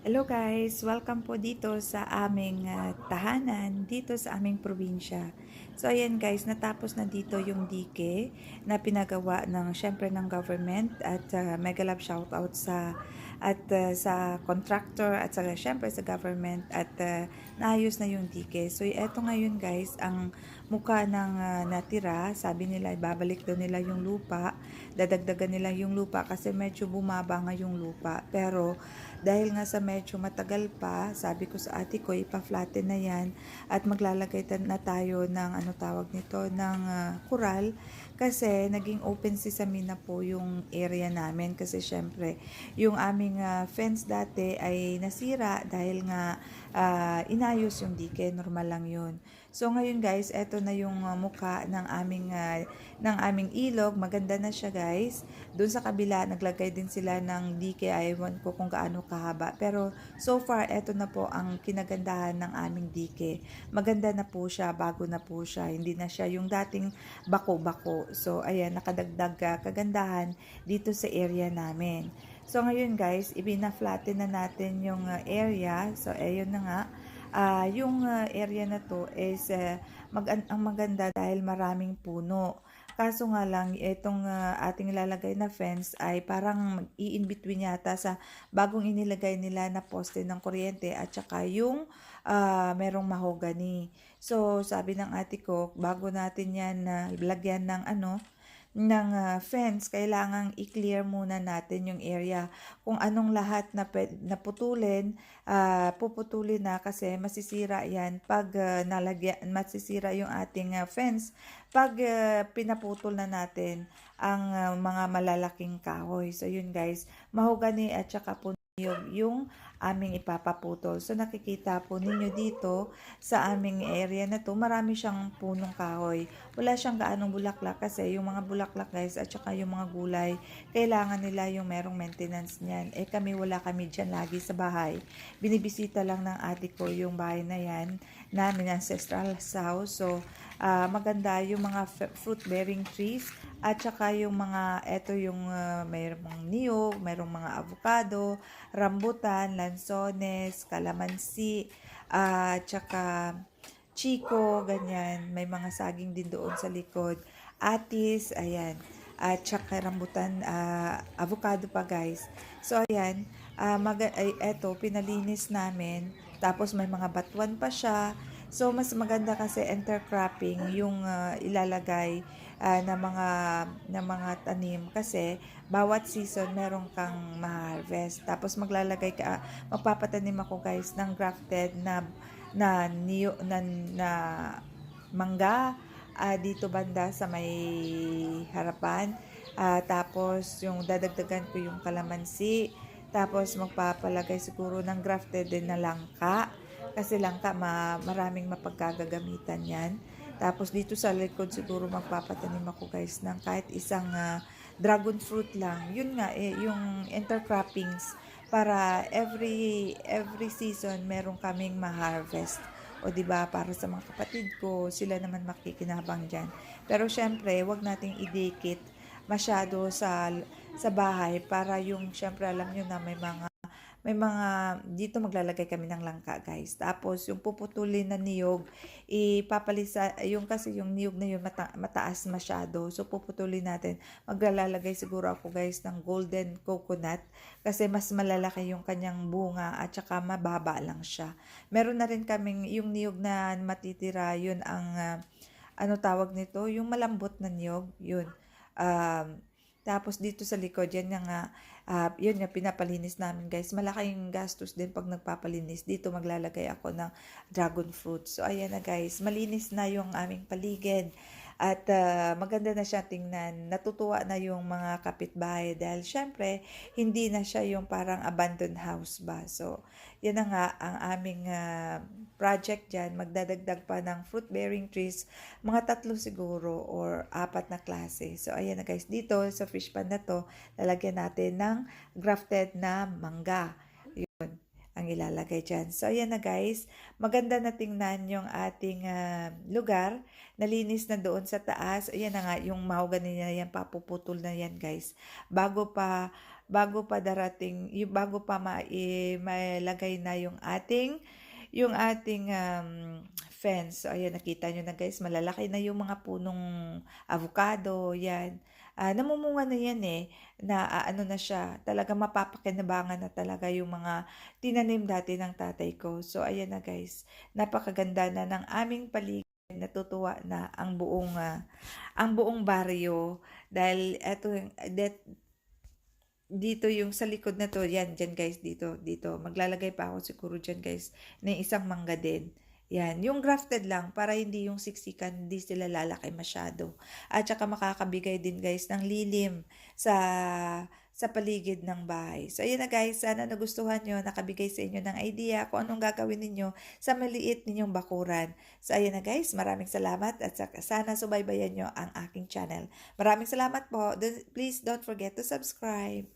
Hello guys! Welcome po dito sa aming tahanan, dito sa aming probinsya. So ayan guys, natapos na dito yung dike na pinagawa ng syempre ng government at mega love shoutout sa contractor at syempre sa government at naayos na yung dike. So eto ngayon guys, ang mukha ng natira, sabi nila ibabalik daw nila yung lupa, dadagdagan nila yung lupa kasi medyo bumaba nga yung lupa. Pero dahil nga sa medyo matagal pa, sabi ko sa ate ko, ipa-flatten na yan at maglalagay na tayo ng ano tawag nito, ng kural kasi naging open sesame na po yung area namin kasi syempre yung aming fence dati ay nasira dahil nga inayos yung dike, normal lang yun. So ngayon guys, eto na yung mukha ng aming ilog, maganda na siya guys. Doon sa kabila naglagay din sila ng dike, ewan ko kung gaano kahaba. Pero so far eto na po ang kinagandahan ng aming dike. Maganda na po siya, bago na po siya. Hindi na siya yung dating bako-bako. So ayan, nakadagdag kagandahan dito sa area namin. So ngayon guys, ibina-flatten na natin yung area. So ayun na nga. Yung area na to is ang maganda dahil maraming puno. Kaso nga lang, itong ating ilalagay na fence ay parang i-in-between yata sa bagong inilagay nila na poste ng kuryente at saka yung merong mahogany. So, sabi ng ate ko, bago natin yan lagyan ng fence, kailangang i-clear muna natin yung area. Kung anong lahat na putulin, puputulin na kasi masisira yan pag masisira yung ating fence pag pinaputol na natin ang mga malalaking kahoy. So yun guys, mahogany at saka po yung aming ipapaputol. So nakikita po ninyo dito sa aming area na to, marami siyang punong kahoy. Wala siyang gaanong bulaklak kasi yung mga bulaklak guys at saka yung mga gulay, kailangan nila yung merong maintenance niyan. Eh kami wala kami dyan lagi sa bahay. Binibisita lang ng ate ko yung bahay na yan, namin ancestral house. So maganda yung mga fruit bearing trees at saka yung mga eto yung mayroong niyog, mayroong mga avocado, rambutan, lansones, kalamansi, at saka chiko, ganyan. May mga saging din doon sa likod. Atis, ayan. At saka rambutan, avocado pa guys. So ayan, eto, pinalinis namin. Tapos may mga batuan pa siya. So mas maganda kasi intercropping yung ilalagay na mga tanim kasi bawat season meron kang ma-harvest. Tapos magpapatanim ako guys ng grafted na mangga dito banda sa may harapan. Tapos yung dadagdagan ko yung kalamansi. Tapos magpapalagay siguro ng grafted din na langka. Kasi langka maraming mapagkagagamitan yan. Tapos dito sa likod siguro magpapatanim ako guys ng kahit isang dragon fruit lang. Yun nga yung intercroppings para every season meron kaming ma-harvest. O di ba para sa mga kapatid ko, sila naman makikinabang diyan. Pero syempre, wag nating idikit masyado sa bahay para yung syempre alam niyo na may mga dito maglalagay kami ng langka guys. Tapos yung puputulin na niyog, ipapalisa yung kasi yung niyog na yun mataas masyado. So puputulin natin. Maglalagay siguro ako guys ng golden coconut kasi mas malalaki yung kanyang bunga at saka mababa lang siya. Meron na rin kaming yung niyog na matitira, yun ang ano tawag nito, yung malambot na niyog, yun. Um, Tapos dito sa likod, yan nga, yun nga, pinapalinis namin guys. Malaking gastos din pag nagpapalinis. Dito maglalagay ako ng dragon fruit. So ayan na guys, malinis na yung aming paligid. At maganda na siya tingnan. Natutuwa na yung mga kapitbahay dahil syempre, hindi na siya yung parang abandoned house ba. So, yan na nga ang aming project dyan. Magdadagdag pa ng fruit-bearing trees, mga 3 siguro or 4 na klase. So, ayan na guys. Dito sa fish pan na to, lalagyan natin ng grafted na mangga. Yun ang ilalagay dyan. So, ayan na guys. Maganda na tingnan yung ating lugar. Nalinis na doon sa taas. Ayan na nga, yung mahogany na yan, papuputol na yan guys. Bago pa bago pa darating, yung bago pa mailagay na yung ating fence. So, ayan, nakita nyo na guys, malalaki na yung mga punong avocado, yan. Namumunga na yan eh, na ano na siya, talaga mapapakinabangan na talaga yung mga tinanim dati ng tatay ko. So, ayan na guys, napakaganda na ng aming paligid. Natutuwa na ang buong baryo dahil dito yung sa likod na to, yan, dyan guys, dito. Maglalagay pa ako siguro dyan guys, ng isang mangga din. Yan, yung grafted lang, para hindi yung siksikan, hindi sila lalaki masyado. At saka makakabigay din guys ng lilim sa paligid ng bahay. So, ayun na guys, sana nagustuhan nyo, nakabigay sa inyo ng idea kung anong gagawin ninyo sa maliit ninyong bakuran. So, ayun na guys, maraming salamat at sana subaybayan nyo ang aking channel. Maraming salamat po. Please don't forget to subscribe.